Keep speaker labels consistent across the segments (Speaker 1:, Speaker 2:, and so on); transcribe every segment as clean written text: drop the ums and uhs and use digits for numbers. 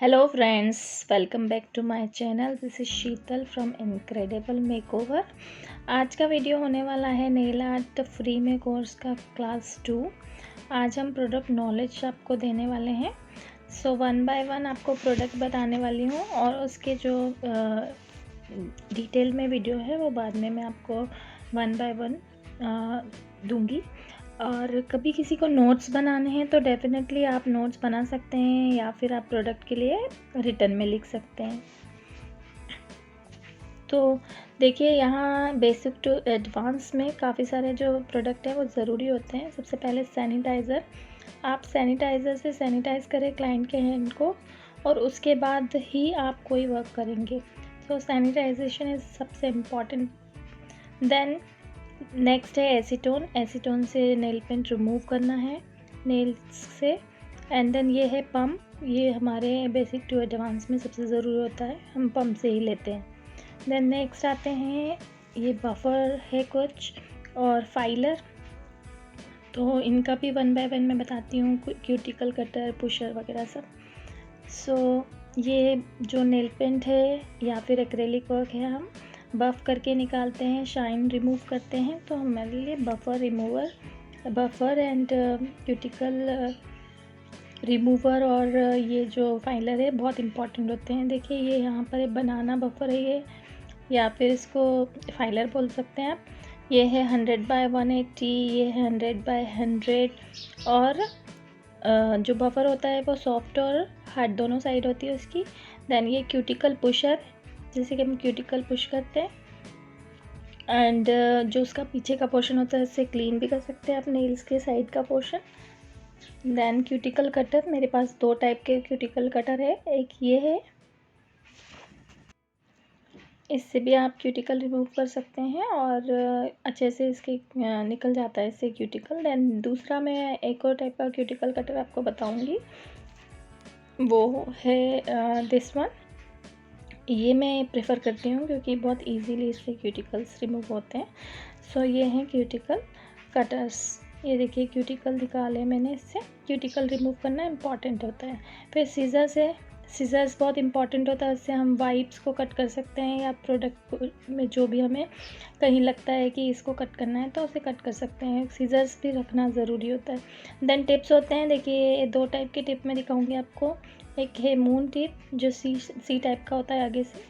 Speaker 1: Hello friends, welcome back to my channel. This is Sheetal from incredible makeover. आज का video होने वाला है नेल आर्ट फ्री में कोर्स का क्लास 2। आज हम प्रोडक्ट नॉलेज आपको देने वाले हैं। सो वन बाय वन आपको प्रोडक्ट बताने वाली हूँ और उसके जो डिटेल में वीडियो है वो बाद में मैं आपको वन बाय वन दूंगी। और कभी किसी को नोट्स बनाने हैं तो डेफिनेटली आप नोट्स बना सकते हैं या फिर आप प्रोडक्ट के लिए रिटर्न में लिख सकते हैं। तो देखिए, यहाँ बेसिक टू एडवांस में काफ़ी सारे जो प्रोडक्ट हैं वो ज़रूरी होते हैं। सबसे पहले सैनिटाइज़र। आप सैनिटाइज़र से सैनिटाइज़ करें क्लाइंट के हैंड को और उसके बाद ही आप कोई वर्क करेंगे। तो सैनिटाइजेशन इज़ सबसे इम्पॉर्टेंट। देन नेक्स्ट है एसीटोन। एसीटोन से नेल पेंट रिमूव करना है नेल्स से। एंड देन ये है पम्प। ये हमारे बेसिक टू एडवांस में सबसे ज़रूरी होता है, हम पम्प से ही लेते हैं। देन नेक्स्ट आते हैं, ये बफर है कुछ और फाइलर। तो इनका भी वन बाय वन मैं बताती हूँ, क्यूटिकल कटर, पुशर वगैरह सब। सो ये जो नेल पेंट है या फिर एक्रेलिक वर्क है, हम बफ़ करके निकालते हैं, शाइन रिमूव करते हैं। तो हमारे लिए बफ़र एंड क्यूटिकल रिमूवर और ये जो फाइलर है बहुत इंपॉर्टेंट होते हैं। देखिए, ये यहाँ पर बनाना बफ़र है ये, या फिर इसको फाइलर बोल सकते हैं आप। ये है 100/180, ये है 100/100। और जो बफर होता है वो सॉफ्ट और हार्ड दोनों साइड होती है उसकी। देन ये क्यूटिकल पुशर, जैसे कि हम क्यूटिकल पुश करते हैं। एंड जो उसका पीछे का पोर्शन होता है इससे क्लीन भी कर सकते हैं आप नेल्स के साइड का पोर्शन। Then cuticle cutter. मेरे पास दो टाइप के क्यूटिकल कटर है। एक ये है, इससे भी आप क्यूटिकल रिमूव कर सकते हैं और अच्छे से इसके निकल जाता है इससे क्यूटिकल। देन दूसरा मैं एक और टाइप का क्यूटिकल कटर आपको बताऊंगी, वो है दिस वन। ये मैं प्रेफर करती हूँ क्योंकि बहुत इजीली इससे क्यूटिकल्स रिमूव होते हैं। सो ये हैं क्यूटिकल कटर्स। ये देखिए, क्यूटिकल निकाले मैंने। इससे क्यूटिकल रिमूव करना इम्पॉर्टेंट होता है। फिर सीजर्स है। सीजर्स बहुत इंपॉर्टेंट होता है, इससे हम वाइप्स को कट कर सकते हैं या प्रोडक्ट में जो भी हमें कहीं लगता है कि इसको कट करना है तो उसे कट कर सकते हैं। सीजर्स भी रखना ज़रूरी होता है। देन टिप्स होते हैं। देखिए, दो टाइप के टिप मैं दिखाऊंगी आपको। एक है मून टिप जो सी टाइप का होता है आगे से,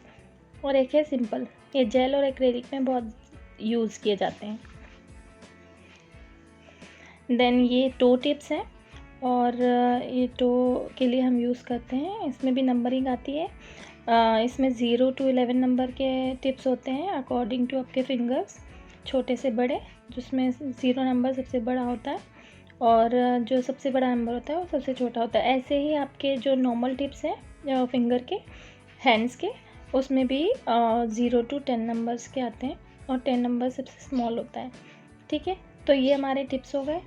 Speaker 1: और एक है सिंपल। ये जेल और एक्रेलिक में बहुत यूज़ किए जाते हैं। देन ये टो टिप्स हैं और ये टो के लिए हम यूज़ करते हैं। इसमें भी नंबरिंग आती है। इसमें 0 to 11 नंबर के टिप्स होते हैं अकॉर्डिंग टू आपके फिंगर्स, छोटे से बड़े, जिसमें 0 नंबर सबसे बड़ा होता है और जो सबसे बड़ा नंबर होता है वो सबसे छोटा होता है। ऐसे ही आपके जो नॉर्मल टिप्स हैं फिंगर के, हैंड्स के, उसमें भी 0 to 10 नंबर्स के आते हैं और 10 नंबर सबसे स्मॉल होता है। ठीक है, तो ये हमारे टिप्स हो गए।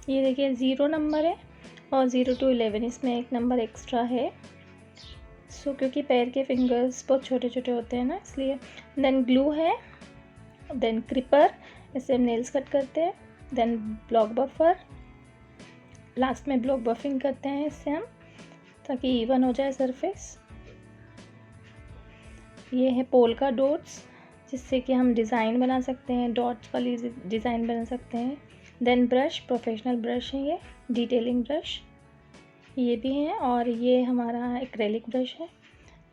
Speaker 1: ये देखिए, 0 नंबर है और 0 to 11, इसमें एक नंबर एक्स्ट्रा है। सो क्योंकि पैर के फिंगर्स बहुत छोटे छोटे होते हैं ना, इसलिए। देन ग्लू है। देन क्रिपर, इससे हम नेल्स कट करते हैं। देन ब्लॉक बफर, लास्ट में ब्लॉक बफिंग करते हैं इससे हम, ताकि इवन हो जाए सरफेस। ये है पोल्का डॉट्स, जिससे कि हम डिज़ाइन बना सकते हैं, डॉट्स वाली डिज़ाइन बना सकते हैं। देन ब्रश, प्रोफेशनल ब्रश है ये, डिटेलिंग ब्रश ये भी है। और ये हमारा एक्रेलिक ब्रश है।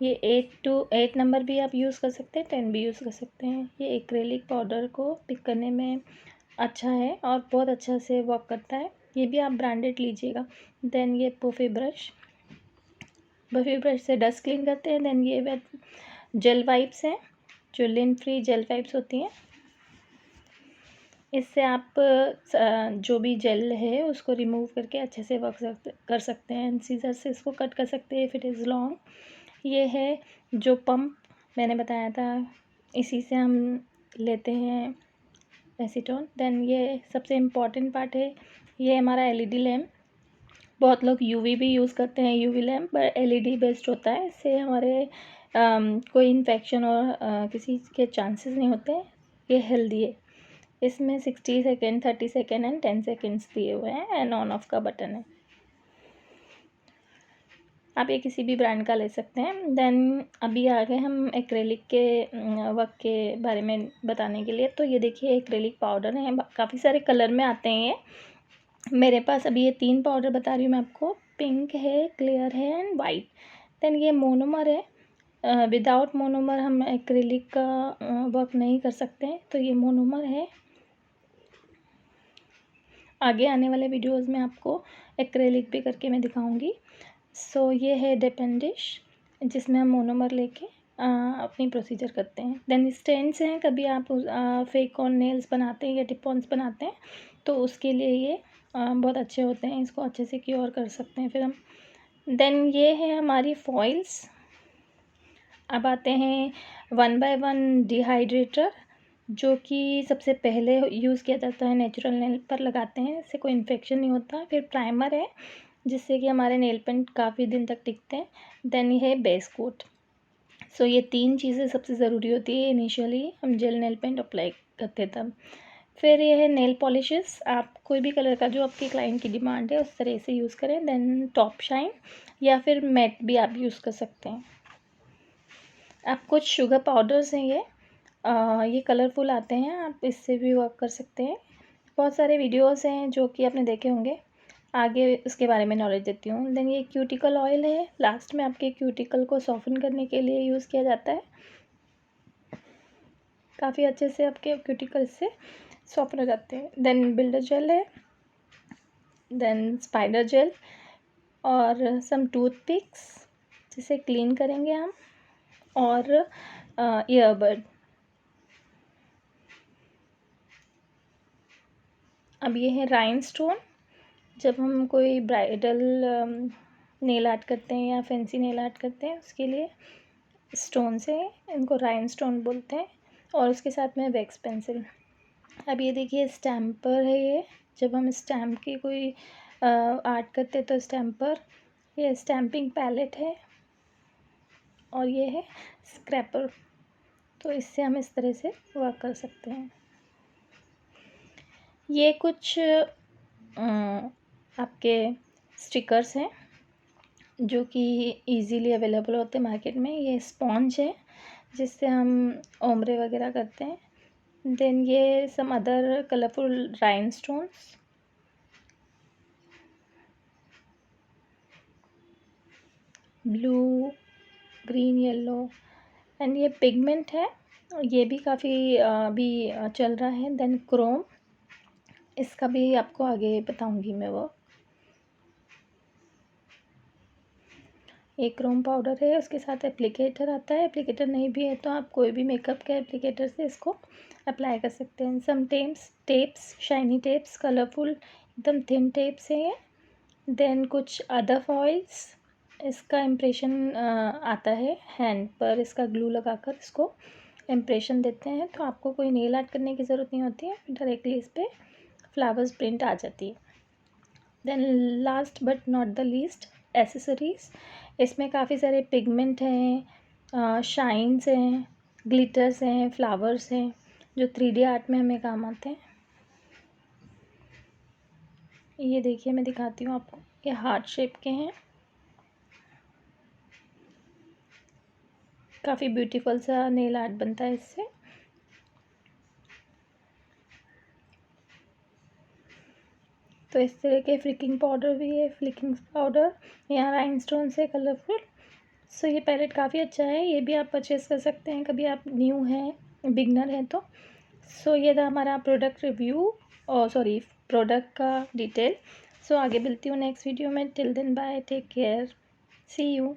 Speaker 1: ये 8 नंबर भी आप यूज़ कर सकते हैं, 10 भी यूज़ कर सकते हैं। ये एक्रेलिक पाउडर को पिक करने में अच्छा है और बहुत अच्छा से वर्क करता है। ये भी आप ब्रांडेड लीजिएगा। देन ये बफी ब्रश से डस्ट क्लीन करते हैं। देन ये जेल वाइप्स हैं, जो लिन फ्री जेल वाइप्स होती हैं। इससे आप जो भी जेल है उसको रिमूव करके अच्छे से वर्क कर सकते हैं। सीजर से इसको कट कर सकते हैं इफ़ इट इज़ लॉन्ग। ये है जो पंप मैंने बताया था, इसी से हम लेते हैं एसीटोन। देन ये सबसे इम्पॉर्टेंट पार्ट है, ये हमारा एलईडी लैम्प। बहुत लोग यूवी भी यूज़ करते हैं, यूवी लैम्प, पर एलईडी बेस्ड होता है। इससे हमारे कोई इन्फेक्शन और किसी के चांसेस नहीं होते। ये हेल्दी है। इसमें 60 सेकेंड, 30 सेकेंड एंड 10 सेकेंड्स दिए हुए हैं एंड ऑन ऑफ का बटन है। आप ये किसी भी ब्रांड का ले सकते हैं। देन अभी आ गए हम एक्रेलिक के वर्क के बारे में बताने के लिए। तो ये देखिए एक्रेलिक पाउडर है, काफ़ी सारे कलर में आते हैं ये। मेरे पास अभी ये 3 पाउडर बता रही हूँ मैं आपको, पिंक है, क्लियर है एंड वाइट। देन ये मोनोमर है, विदाउट मोनोमर हम एक्रेलिक का वर्क नहीं कर सकते हैं, तो ये मोनोमर है। आगे आने वाले वीडियोस में आपको एक्रेलिक भी करके मैं दिखाऊंगी। सो ये है डेपेंडिश, जिसमें हम मोनोमर लेके अपनी प्रोसीजर करते हैं। देन स्टैंड्स हैं, कभी आप फेक ऑन नेल्स बनाते हैं या टिप ऑन्स बनाते हैं तो उसके लिए ये बहुत अच्छे होते हैं, इसको अच्छे से क्योर कर सकते हैं फिर हम। देन ये है हमारी फॉइल्स। अब आते हैं 1 बाय 1 डिहाइड्रेटर, जो कि सबसे पहले यूज़ किया जाता है, नेचुरल नेल पर लगाते हैं, इससे कोई इन्फेक्शन नहीं होता। फिर प्राइमर है, जिससे कि हमारे नेल पेंट काफ़ी दिन तक टिकते हैं। देन ये है बेस कोट। सो ये 3 चीज़ें सबसे ज़रूरी होती है इनिशियली हम जेल नेल पेंट अप्लाई करते तब। फिर ये है नेल पॉलिशेस, आप कोई भी कलर का जो आपके क्लाइंट की डिमांड है उस तरह से यूज़ करें। देन टॉप शाइन या फिर मैट भी आप यूज़ कर सकते हैं। अब कुछ शुगर पाउडर्स हैं ये कलरफुल आते हैं, आप इससे भी वर्क कर सकते हैं। बहुत सारे वीडियोस हैं जो कि आपने देखे होंगे, आगे इसके बारे में नॉलेज देती हूँ। देन ये क्यूटिकल ऑयल है, लास्ट में आपके क्यूटिकल को सॉफ्टन करने के लिए यूज़ किया जाता है। काफ़ी अच्छे से आपके क्यूटिकल से सॉफ्ट हो जाते हैं। देन बिल्डर जेल है, देन स्पाइडर जेल और सम टूथपिक्स जिसे क्लीन करेंगे हम, और ईयरबड। अब ये है राइनस्टोन, जब हम कोई ब्राइडल नेल आर्ट करते हैं या फैंसी नेल आर्ट करते हैं उसके लिए स्टोन से, इनको राइनस्टोन बोलते हैं। और उसके साथ में वैक्स पेंसिल। अब ये देखिए स्टैम्पर है ये, जब हम स्टैम्प की कोई आर्ट करते हैं तो स्टैम्पर। ये स्टैम्पिंग पैलेट है और ये है स्क्रैपर, तो इससे हम इस तरह से वर्क कर सकते हैं। ये कुछ आपके स्टिकर्स हैं जो कि इजीली अवेलेबल होते हैं मार्केट में। ये स्पॉन्ज है जिससे हम ओम्ब्रे वगैरह करते हैं। देन ये some other colourful rhinestones, blue, green, yellow and ये पिगमेंट है, ये भी काफ़ी अभी चल रहा है। देन क्रोम, इसका भी आपको आगे बताऊंगी मैं वो। एक क्रोम पाउडर है, उसके साथ एप्लीकेटर आता है। एप्लीकेटर नहीं भी है तो आप कोई भी मेकअप के एप्लीकेटर से इसको अप्लाई कर सकते हैं। सम टेप्स, शाइनी टेप्स, कलरफुल एकदम थिन टेप्स है ये। देन कुछ अदर फॉइल्स, इसका इम्प्रेशन आता है हैंड पर, इसका ग्लू लगाकर इसको इम्प्रेशन देते हैं, तो आपको कोई नेल आर्ट करने की ज़रूरत नहीं होती है, डायरेक्टली इस पर फ्लावर्स प्रिंट आ जाती है। Then last but not the least, accessories. इसमें काफ़ी सारे पिगमेंट हैं, शाइन्स हैं, ग्लिटर्स हैं, फ्लावर्स हैं, जो 3D आर्ट में हमें काम आते हैं। ये देखिए मैं दिखाती हूँ आपको, ये हार्ट शेप के हैं, काफ़ी ब्यूटीफुल सा नेल आर्ट बनता है इससे। तो इस तरह के फ्लिकिंग पाउडर भी है, फ्लिकिंग पाउडर, यहाँ राइनस्टोन से कलरफुल। सो ये पैलेट काफ़ी अच्छा है, ये भी आप परचेज़ कर सकते हैं कभी आप न्यू हैं, बिगनर हैं तो। सो ये था हमारा प्रोडक्ट रिव्यू, और सॉरी प्रोडक्ट का डिटेल। सो आगे मिलती हूँ नेक्स्ट वीडियो में। Till then bye, take care, see you.